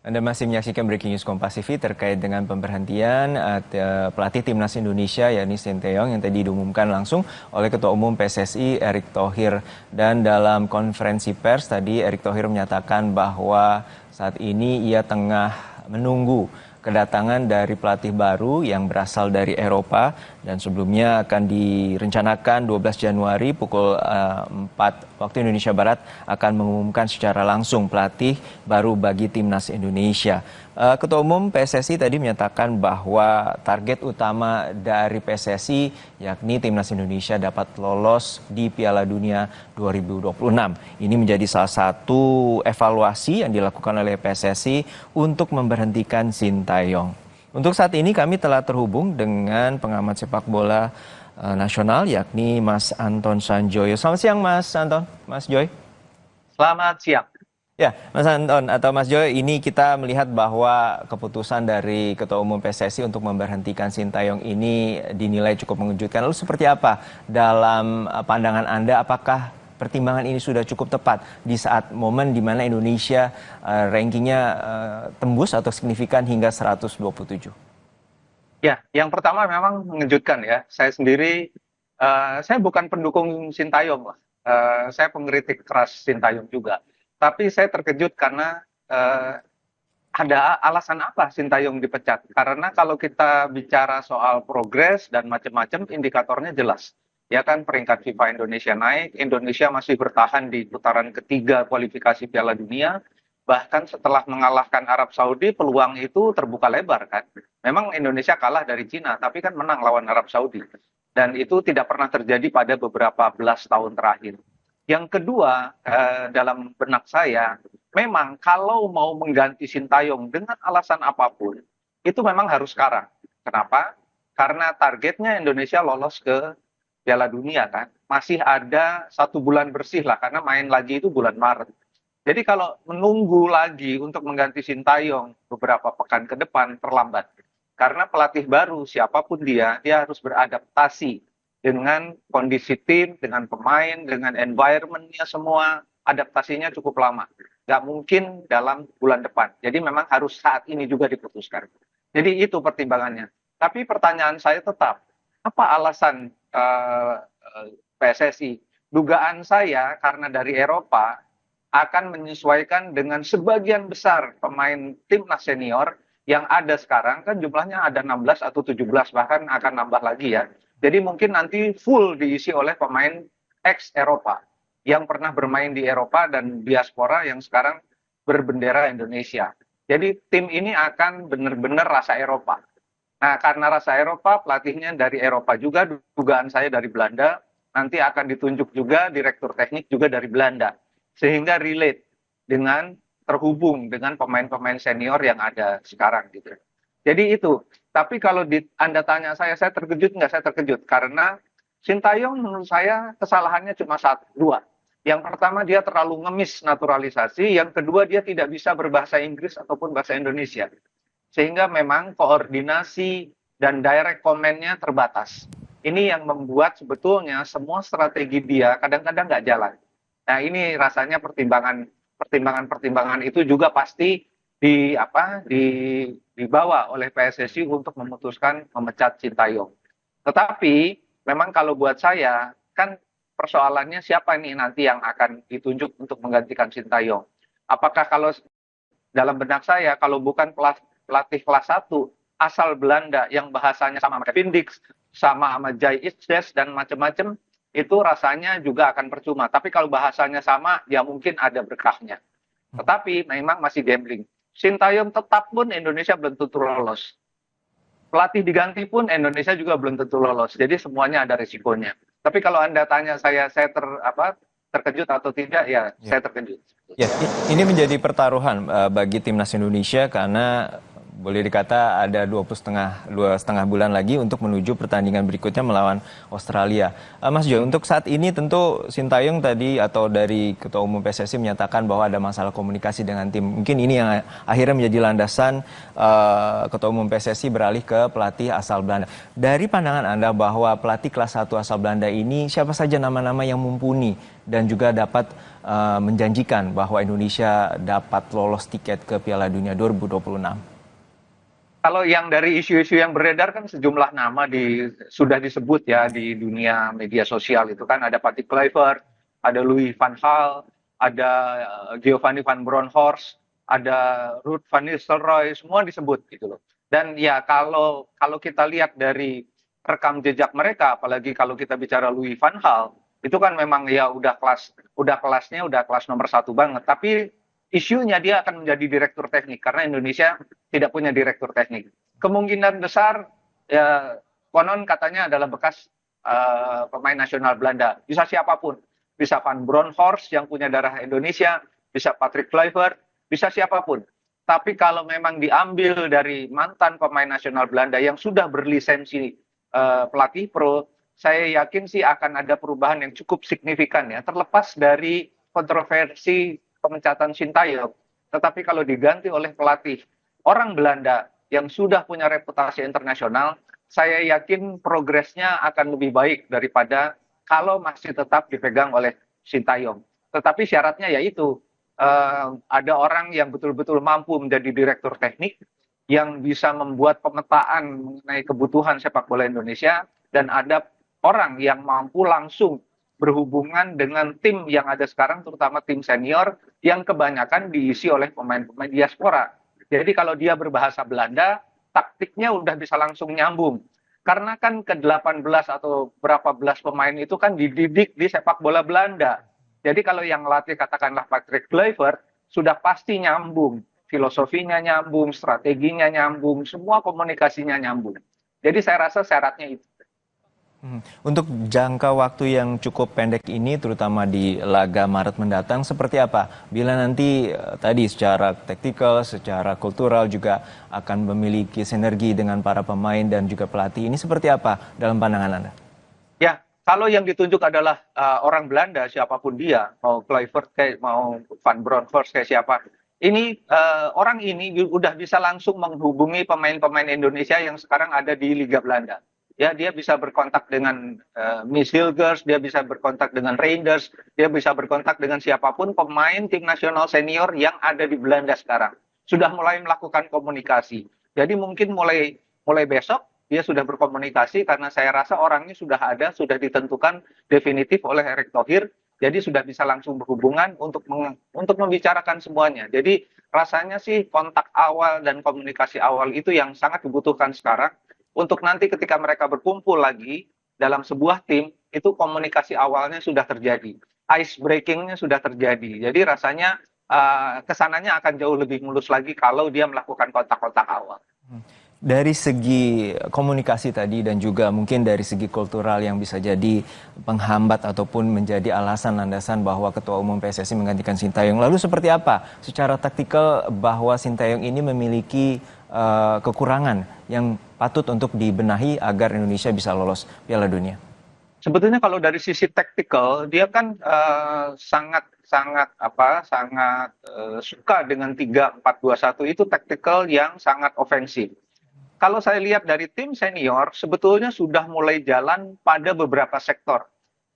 Anda masih menyaksikan Breaking News Kompas TV terkait dengan pemberhentian pelatih Timnas Indonesia yakni Sinteyong yang tadi diumumkan langsung oleh Ketua Umum PSSI Erick Thohir. Dan dalam konferensi pers tadi Erick Thohir menyatakan bahwa saat ini ia tengah menunggu kedatangan dari pelatih baru yang berasal dari Eropa dan sebelumnya akan direncanakan 12 Januari pukul 4 waktu Indonesia Barat akan mengumumkan secara langsung pelatih baru bagi Timnas Indonesia. Ketua Umum PSSI tadi menyatakan bahwa target utama dari PSSI yakni Timnas Indonesia dapat lolos di Piala Dunia 2026. Ini menjadi salah satu evaluasi yang dilakukan oleh PSSI untuk memberhentikan Sintayong. Untuk saat ini kami telah terhubung dengan pengamat sepak bola nasional yakni Mas Anton Sanjoyo. Selamat siang Mas Anton, Mas Joy. Selamat siang. Ya, Mas Anton atau Mas Joy, ini kita melihat bahwa keputusan dari Ketua Umum PSSI untuk memberhentikan Sintayong ini dinilai cukup mengejutkan. Lalu seperti apa dalam pandangan Anda, apakah pertimbangan ini sudah cukup tepat di saat momen di mana Indonesia rankingnya tembus atau signifikan hingga 127? Ya, yang pertama memang mengejutkan ya. Saya sendiri, saya bukan pendukung Sintayong lah. Saya pengkritik keras Sintayong juga. Tapi saya terkejut karena ada alasan apa Sintayong dipecat. Karena kalau kita bicara soal progres dan macam-macam, indikatornya jelas. Ya kan, peringkat FIFA Indonesia naik, Indonesia masih bertahan di putaran ketiga kualifikasi Piala Dunia. Bahkan setelah mengalahkan Arab Saudi, peluang itu terbuka lebar kan. Memang Indonesia kalah dari Cina, tapi kan menang lawan Arab Saudi. Dan itu tidak pernah terjadi pada beberapa belas tahun terakhir. Yang kedua, dalam benak saya, memang kalau mau mengganti Sintayong dengan alasan apapun, itu memang harus sekarang. Kenapa? Karena targetnya Indonesia lolos ke Piala Dunia kan. Masih ada 1 bulan bersih lah, karena main lagi itu bulan Maret. Jadi kalau menunggu lagi untuk mengganti Sintayong beberapa pekan ke depan, terlambat. Karena pelatih baru, siapapun dia harus beradaptasi dengan kondisi tim, dengan pemain, dengan environment-nya semua, adaptasinya cukup lama. Nggak mungkin dalam bulan depan. Jadi memang harus saat ini juga diputuskan. Jadi itu pertimbangannya. Tapi pertanyaan saya tetap, apa alasan PSSI? Dugaan saya karena dari Eropa akan menyesuaikan dengan sebagian besar pemain timnas senior yang ada sekarang, kan jumlahnya ada 16 atau 17, bahkan akan nambah lagi ya. Jadi mungkin nanti full diisi oleh pemain ex-Eropa yang pernah bermain di Eropa dan diaspora yang sekarang berbendera Indonesia. Jadi tim ini akan benar-benar rasa Eropa. Nah, karena rasa Eropa, pelatihnya dari Eropa juga, dugaan saya dari Belanda, nanti akan ditunjuk juga direktur teknik juga dari Belanda. Sehingga relate dengan terhubung dengan pemain-pemain senior yang ada sekarang gitu. Jadi itu. Tapi kalau Anda tanya saya terkejut nggak? Saya terkejut. Karena Sintayong menurut saya kesalahannya cuma 1, 2. Yang pertama dia terlalu ngemis naturalisasi. Yang kedua dia tidak bisa berbahasa Inggris ataupun bahasa Indonesia. Sehingga memang koordinasi dan direct comment-nya terbatas. Ini yang membuat sebetulnya semua strategi dia kadang-kadang nggak jalan. Nah ini rasanya pertimbangan itu juga pasti dibawa oleh PSSI untuk memutuskan memecat Sintayong. Tetapi memang kalau buat saya kan persoalannya siapa nih nanti yang akan ditunjuk untuk menggantikan Sintayong. Apakah kalau dalam benak saya kalau bukan pelatih kelas 1 asal Belanda yang bahasanya sama Kevin Dix, sama Jay Itzes dan macam-macam, itu rasanya juga akan percuma. Tapi kalau bahasanya sama, ya mungkin ada berkahnya. Tetapi memang masih gambling. Sintayong tetap pun Indonesia belum tentu lolos. Pelatih diganti pun Indonesia juga belum tentu lolos. Jadi semuanya ada risikonya. Tapi kalau Anda tanya saya terkejut atau tidak, ya saya terkejut. Ya, ini menjadi pertaruhan bagi Timnas Indonesia karena boleh dikata ada 2,5 bulan lagi untuk menuju pertandingan berikutnya melawan Australia. Mas Jo, untuk saat ini tentu Sintayong tadi atau dari Ketua Umum PSSI menyatakan bahwa ada masalah komunikasi dengan tim. Mungkin ini yang akhirnya menjadi landasan Ketua Umum PSSI beralih ke pelatih asal Belanda. Dari pandangan Anda bahwa pelatih kelas 1 asal Belanda ini siapa saja nama-nama yang mumpuni dan juga dapat menjanjikan bahwa Indonesia dapat lolos tiket ke Piala Dunia 2026. Kalau yang dari isu-isu yang beredar kan sejumlah nama sudah disebut ya di dunia media sosial itu kan ada Patrick Kluivert, ada Louis van Gaal, ada Giovanni van Bronckhorst, ada Ruud van Nistelrooy, semua disebut gitu loh. Dan ya kalau kita lihat dari rekam jejak mereka, apalagi kalau kita bicara Louis van Gaal, itu kan memang ya udah kelasnya udah kelas nomor 1 banget. Tapi isunya dia akan menjadi direktur teknik karena Indonesia tidak punya direktur teknik. Kemungkinan besar ya konon katanya adalah bekas pemain nasional Belanda. Bisa siapapun, bisa Van Bronckhorst yang punya darah Indonesia, bisa Patrick Kluivert, bisa siapapun. Tapi kalau memang diambil dari mantan pemain nasional Belanda yang sudah berlisensi pelatih pro, saya yakin sih akan ada perubahan yang cukup signifikan ya, terlepas dari kontroversi pemecatan Sintayong. Tetapi kalau diganti oleh pelatih orang Belanda yang sudah punya reputasi internasional, saya yakin progresnya akan lebih baik daripada kalau masih tetap dipegang oleh Sintayong. Tetapi syaratnya yaitu ada orang yang betul-betul mampu menjadi direktur teknik, yang bisa membuat pemetaan mengenai kebutuhan sepak bola Indonesia, dan ada orang yang mampu langsung berhubungan dengan tim yang ada sekarang, terutama tim senior yang kebanyakan diisi oleh pemain-pemain diaspora. Jadi kalau dia berbahasa Belanda, taktiknya udah bisa langsung nyambung. Karena kan ke-18 atau berapa belas pemain itu kan dididik di sepak bola Belanda. Jadi kalau yang latih katakanlah Patrick Kluivert, sudah pasti nyambung. Filosofinya nyambung, strateginya nyambung, semua komunikasinya nyambung. Jadi saya rasa syaratnya itu. Untuk jangka waktu yang cukup pendek ini, terutama di laga Maret mendatang, seperti apa? Bila nanti tadi secara taktikal, secara kultural juga akan memiliki sinergi dengan para pemain dan juga pelatih, ini seperti apa dalam pandangan Anda? Ya, kalau yang ditunjuk adalah orang Belanda, siapapun dia, mau Kluivert kayak mau Van Bronckhorst kayak siapa, ini orang ini udah bisa langsung menghubungi pemain-pemain Indonesia yang sekarang ada di Liga Belanda. Ya, dia bisa berkontak dengan Miss Hilgers, dia bisa berkontak dengan Reinders, dia bisa berkontak dengan siapapun pemain tim nasional senior yang ada di Belanda sekarang. Sudah mulai melakukan komunikasi. Jadi mungkin mulai besok dia sudah berkomunikasi karena saya rasa orangnya sudah ada, sudah ditentukan definitif oleh Erick Thohir. Jadi sudah bisa langsung berhubungan untuk membicarakan semuanya. Jadi rasanya sih kontak awal dan komunikasi awal itu yang sangat dibutuhkan sekarang. Untuk nanti ketika mereka berkumpul lagi dalam sebuah tim, itu komunikasi awalnya sudah terjadi. Ice breakingnya sudah terjadi. Jadi rasanya kesananya akan jauh lebih mulus lagi kalau dia melakukan kontak-kontak awal. Dari segi komunikasi tadi dan juga mungkin dari segi kultural yang bisa jadi penghambat ataupun menjadi alasan landasan bahwa Ketua Umum PSSI menggantikan Sintayong. Lalu seperti apa secara taktikal bahwa Sintayong ini memiliki kekurangan yang patut untuk dibenahi agar Indonesia bisa lolos Piala Dunia? Sebetulnya kalau dari sisi taktikal dia kan sangat suka dengan 3-4-2-1, itu taktikal yang sangat ofensif. Kalau saya lihat dari tim senior, sebetulnya sudah mulai jalan pada beberapa sektor.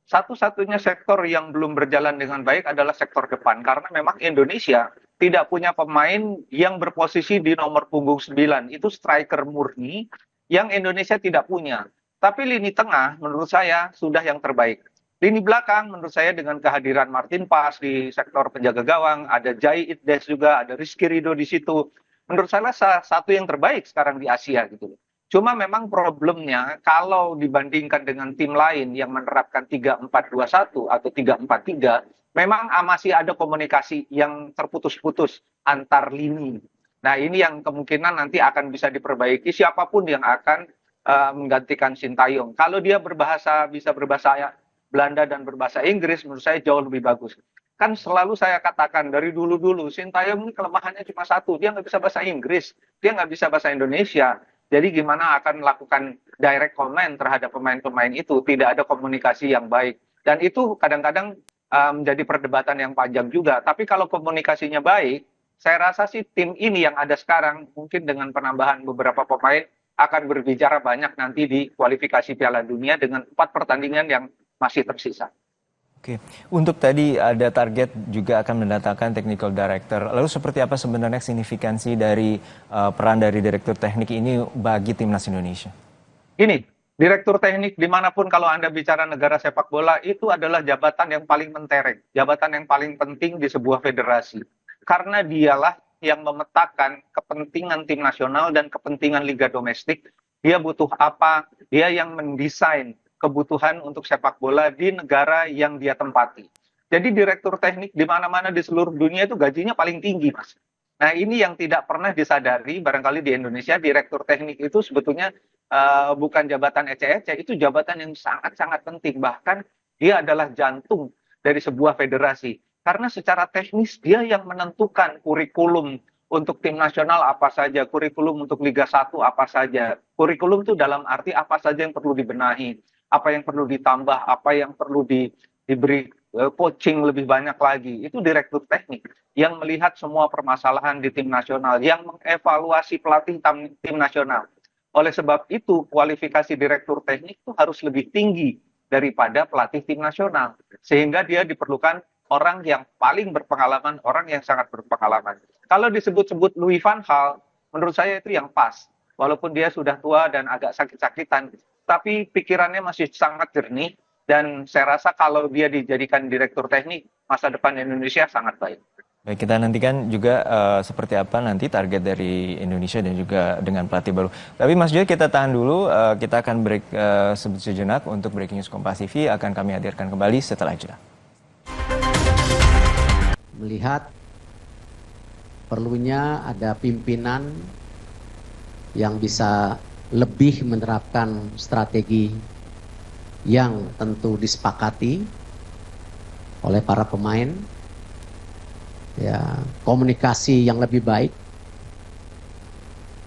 Satu-satunya sektor yang belum berjalan dengan baik adalah sektor depan. Karena memang Indonesia tidak punya pemain yang berposisi di nomor punggung 9. Itu striker murni yang Indonesia tidak punya. Tapi lini tengah menurut saya sudah yang terbaik. Lini belakang menurut saya dengan kehadiran Martin Paes di sektor penjaga gawang, ada Jai Itdes juga, ada Rizky Ridho di situ. Menurut saya satu yang terbaik sekarang di Asia gitu. Cuma memang problemnya kalau dibandingkan dengan tim lain yang menerapkan 3-4-2-1 atau 3-4-3, memang masih ada komunikasi yang terputus-putus antar lini. Nah, ini yang kemungkinan nanti akan bisa diperbaiki siapapun yang akan menggantikan Sintayong. Kalau dia bisa berbahasa Belanda dan berbahasa Inggris, menurut saya jauh lebih bagus. Kan selalu saya katakan dari dulu-dulu, Sintayong ini kelemahannya cuma satu, dia nggak bisa bahasa Inggris, dia nggak bisa bahasa Indonesia. Jadi gimana akan melakukan direct comment terhadap pemain-pemain itu, tidak ada komunikasi yang baik. Dan itu kadang-kadang menjadi perdebatan yang panjang juga. Tapi kalau komunikasinya baik, saya rasa sih tim ini yang ada sekarang, mungkin dengan penambahan beberapa pemain, akan berbicara banyak nanti di kualifikasi Piala Dunia dengan 4 pertandingan yang masih tersisa. Oke, untuk tadi ada target juga akan mendatangkan technical director. Lalu seperti apa sebenarnya signifikansi dari peran dari direktur teknik ini bagi timnas Indonesia? Ini, direktur teknik dimanapun kalau Anda bicara negara sepak bola, itu adalah jabatan yang paling mentereng, jabatan yang paling penting di sebuah federasi. Karena dialah yang memetakan kepentingan tim nasional dan kepentingan liga domestik. Dia butuh apa, dia yang mendesain kebutuhan untuk sepak bola di negara yang dia tempati. Jadi direktur teknik di mana-mana di seluruh dunia itu gajinya paling tinggi, Mas. Nah, ini yang tidak pernah disadari barangkali di Indonesia, direktur teknik itu sebetulnya bukan jabatan ece-ece, itu jabatan yang sangat-sangat penting. Bahkan dia adalah jantung dari sebuah federasi. Karena secara teknis dia yang menentukan kurikulum untuk tim nasional apa saja, kurikulum untuk Liga 1 apa saja. Kurikulum itu dalam arti apa saja yang perlu dibenahi, apa yang perlu ditambah, apa yang perlu diberi coaching lebih banyak lagi. Itu direktur teknik yang melihat semua permasalahan di tim nasional, yang mengevaluasi pelatih tim nasional. Oleh sebab itu, kualifikasi direktur teknik itu harus lebih tinggi daripada pelatih tim nasional. Sehingga dia diperlukan orang yang paling berpengalaman, orang yang sangat berpengalaman. Kalau disebut-sebut Louis van Gaal, menurut saya itu yang pas. Walaupun dia sudah tua dan agak sakit-sakitan, tapi pikirannya masih sangat jernih, dan saya rasa kalau dia dijadikan direktur teknik, masa depan Indonesia sangat baik. Baik, kita nantikan juga seperti apa nanti target dari Indonesia dan juga dengan pelatih baru. Tapi Mas Joy, kita tahan dulu, kita akan break sejenak untuk Breaking News Kompas TV, akan kami hadirkan kembali setelah jeda. Melihat perlunya ada pimpinan yang bisa lebih menerapkan strategi yang tentu disepakati oleh para pemain, ya, komunikasi yang lebih baik,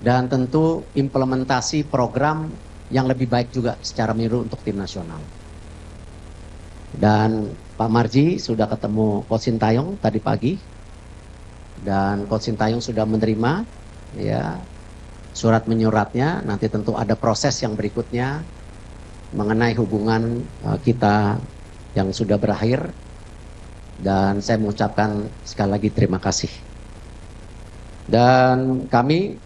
dan tentu implementasi program yang lebih baik juga secara menyeluruh untuk tim nasional. Dan Pak Marji sudah ketemu Coach Sintayong tadi pagi, dan Coach Sintayong sudah menerima ya surat menyuratnya. Nanti tentu ada proses yang berikutnya mengenai hubungan kita yang sudah berakhir, dan saya mengucapkan sekali lagi terima kasih. Dan kami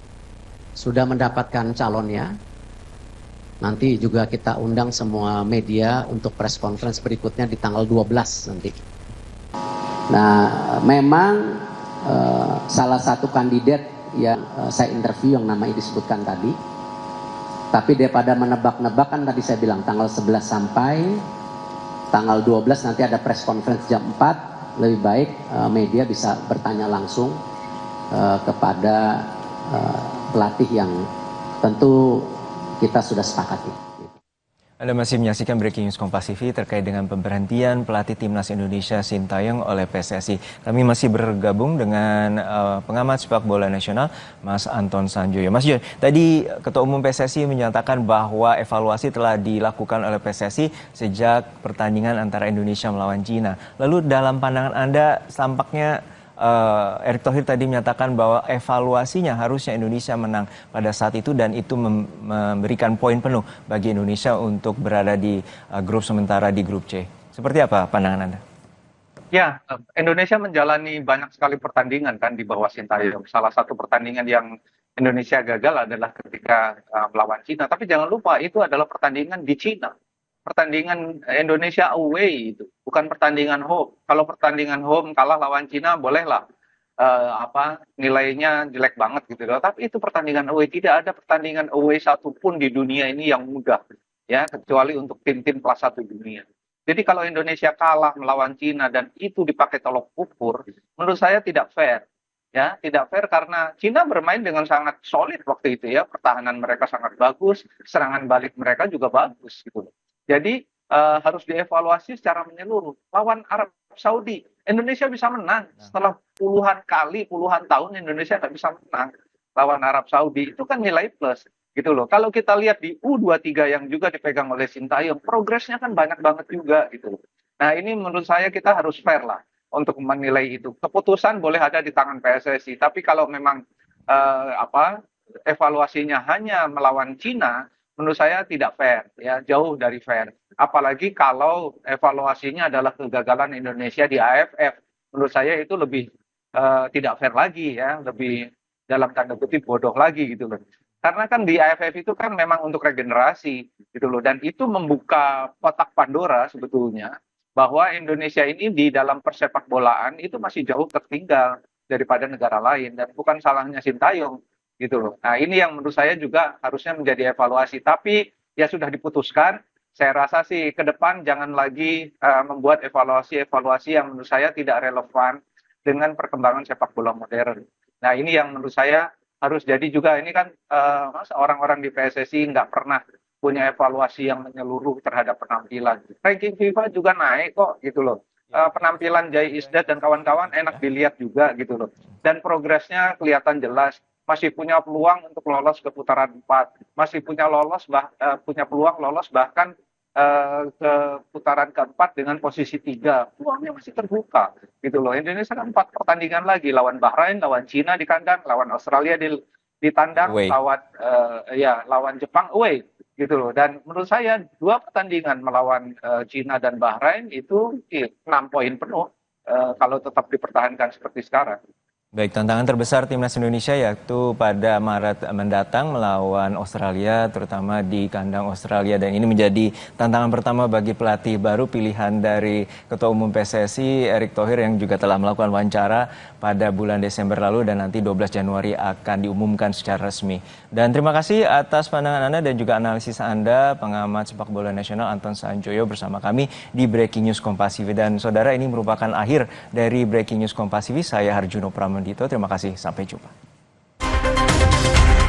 sudah mendapatkan calonnya. Nanti juga kita undang semua media untuk press conference berikutnya di tanggal 12 nanti. Nah, memang salah satu kandidat yang saya interview yang namanya disebutkan tadi. Tapi daripada menebak-nebak, kan tadi saya bilang tanggal 11 sampai tanggal 12 nanti ada press conference jam 4. Lebih baik media bisa bertanya langsung kepada pelatih yang tentu kita sudah sepakati. Anda masih menyaksikan Breaking News Kompas TV terkait dengan pemberhentian pelatih timnas Indonesia Sintayong oleh PSSI. Kami masih bergabung dengan pengamat sepak bola nasional, Mas Anton Sanjoyo. Mas Joy, tadi Ketua Umum PSSI menyatakan bahwa evaluasi telah dilakukan oleh PSSI sejak pertandingan antara Indonesia melawan Cina. Lalu dalam pandangan Anda, tampaknya Erick Thohir tadi menyatakan bahwa evaluasinya harusnya Indonesia menang pada saat itu, dan itu memberikan poin penuh bagi Indonesia untuk berada di grup sementara di grup C. Seperti apa pandangan Anda? Ya, Indonesia menjalani banyak sekali pertandingan kan di bawah Sintayong. Salah satu pertandingan yang Indonesia gagal adalah ketika melawan Cina. Tapi jangan lupa itu adalah pertandingan di Cina. Pertandingan Indonesia away itu, bukan pertandingan home. Kalau pertandingan home kalah lawan Cina, bolehlah nilainya jelek banget gitu loh. Tapi itu pertandingan away, tidak ada pertandingan away satupun di dunia ini yang mudah, ya, kecuali untuk tim-tim kelas 1 dunia. Jadi kalau Indonesia kalah melawan Cina dan itu dipakai tolok ukur, menurut saya tidak fair. Ya, tidak fair karena Cina bermain dengan sangat solid waktu itu ya, pertahanan mereka sangat bagus, serangan balik mereka juga bagus gitu loh. Jadi harus dievaluasi secara menyeluruh. Lawan Arab Saudi Indonesia bisa menang setelah puluhan kali, puluhan tahun Indonesia nggak bisa menang lawan Arab Saudi. Itu kan nilai plus gitu loh. Kalau kita lihat di U23 yang juga dipegang oleh Sintayong, progresnya kan banyak banget juga gitu loh. Nah ini menurut saya kita harus fair lah untuk menilai itu. Keputusan boleh ada di tangan PSSI, tapi kalau memang evaluasinya hanya melawan Cina, menurut saya tidak fair, ya jauh dari fair. Apalagi kalau evaluasinya adalah kegagalan Indonesia di AFF, menurut saya itu lebih tidak fair lagi ya, lebih dalam tanda kutip bodoh lagi gitu loh. Karena kan di AFF itu kan memang untuk regenerasi gitu loh, dan itu membuka kotak Pandora sebetulnya bahwa Indonesia ini di dalam persepak bolaan itu masih jauh tertinggal daripada negara lain, dan bukan salahnya Sintayong gitu loh. Nah ini yang menurut saya juga harusnya menjadi evaluasi, tapi ya sudah diputuskan. Saya rasa sih ke depan jangan lagi membuat evaluasi-evaluasi yang menurut saya tidak relevan dengan perkembangan sepak bola modern. Nah ini yang menurut saya harus jadi juga. Ini kan orang-orang di PSSI nggak pernah punya evaluasi yang menyeluruh terhadap penampilan. Ranking FIFA juga naik kok gitu loh. Penampilan Jai Isdat dan kawan-kawan enak dilihat juga gitu loh. Dan progresnya kelihatan jelas. Masih punya peluang untuk lolos ke putaran 4. Masih punya peluang lolos bahkan ke putaran keempat dengan posisi 3. Peluangnya masih terbuka gitu loh. Indonesia kan 4 pertandingan lagi, lawan Bahrain, lawan Cina di kandang, lawan Australia di tandang, lawan Jepang away gitu loh. Dan menurut saya 2 pertandingan melawan Cina dan Bahrain itu 6 poin penuh kalau tetap dipertahankan seperti sekarang. Baik, tantangan terbesar Timnas Indonesia yaitu pada Maret mendatang melawan Australia, terutama di kandang Australia. Dan ini menjadi tantangan pertama bagi pelatih baru pilihan dari Ketua Umum PSSI Erick Thohir yang juga telah melakukan wawancara pada bulan Desember lalu dan nanti 12 Januari akan diumumkan secara resmi. Dan terima kasih atas pandangan Anda dan juga analisis Anda, pengamat sepak bola nasional Anton Sanjoyo bersama kami di Breaking News Kompas TV. Dan saudara, ini merupakan akhir dari Breaking News Kompas TV. Saya Harjuno Pramendito. Terima kasih, sampai jumpa.